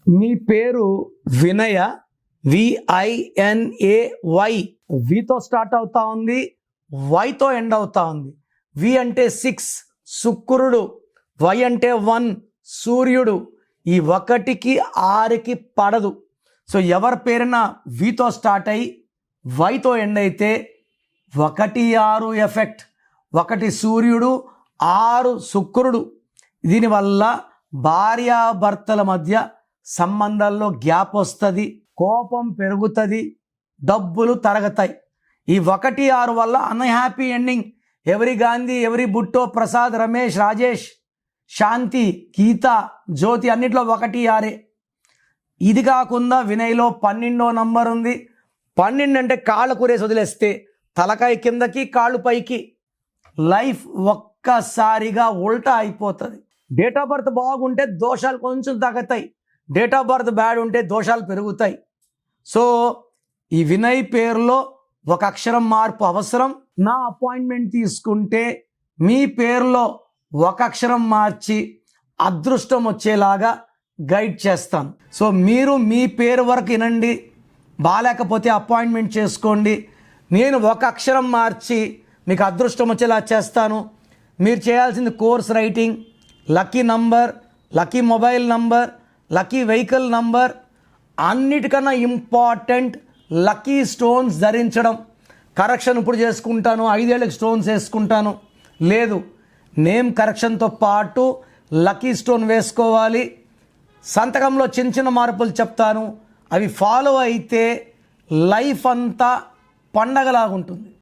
మీ పేరు వినయ, VINAY. వితో start అవుతా ఉంది, వైతో ఎండ్ అవుతా ఉంది. వి అంటే 6 శుక్రుడు, వై అంటే 1 సూర్యుడు. ఈ 1కి 6కి పడదు. సో ఎవరి పేరున వితో స్టార్ట్ అయ్యి వైతో ఎండ్ అయితే 1-6 ఎఫెక్ట్. 1 సూర్యుడు, 6 శుక్రుడు. దీనివల్ల భార్యాభర్తల మధ్య సంబంధాల్లో గ్యాప్ వస్తుంది, కోపం పెరుగుతుంది, డబ్బులు తరగతాయి. ఈ 1-6 వల్ల అన్హ్యాపీ ఎండింగ్. ఎవరి గాంధీ, ఎవరి బుట్టో, ప్రసాద్, రమేష్, రాజేష్, శాంతి, గీత, జ్యోతి అన్నిట్లో 1-6. ఇది కాకుండా వినయ్లో 12వ నంబర్ ఉంది. 12 అంటే కాళ్ళు కూరేసి వదిలేస్తే తలకాయ కిందకి కాళ్ళు పైకి. లైఫ్ ఒక్కసారిగా ఉల్టా అయిపోతుంది. డేట్ ఆఫ్ బర్త్ బాగుంటే దోషాలు కొంచెం తగ్గుతాయి, డేట్ ఆఫ్ బర్త్ బ్యాడ్ ఉంటే దోషాలు పెరుగుతాయి. సో ఈ వినయ్ పేరులో ఒక అక్షరం మార్పు అవసరం. నా అపాయింట్మెంట్ తీసుకుంటే మీ పేరులో ఒక అక్షరం మార్చి అదృష్టం వచ్చేలాగా గైడ్ చేస్తాను. సో మీరు మీ పేరు వరకు వినండి, బాగాలేకపోతే అపాయింట్మెంట్ చేసుకోండి. నేను ఒక అక్షరం మార్చి మీకు అదృష్టం వచ్చేలా చేస్తాను. మీరు చేయాల్సింది course writing, lucky number, lucky mobile number, lucky vehicle number, అన్నిటికన్నా ఇంపార్టెంట్ లక్కీ స్టోన్స్ ధరించడం. కరెక్షన్ ఇప్పుడు చేసుకుంటాను, 5 ఏళ్ళకి స్టోన్స్ వేసుకుంటాను లేదు, నేమ్ కరెక్షన్తో పాటు లక్కీ స్టోన్ వేసుకోవాలి. సంతకంలో చిన్న చిన్న మార్పులు చెప్తాను, అవి ఫాలో అయితే లైఫ్ అంతా పండగలాగుంటుంది.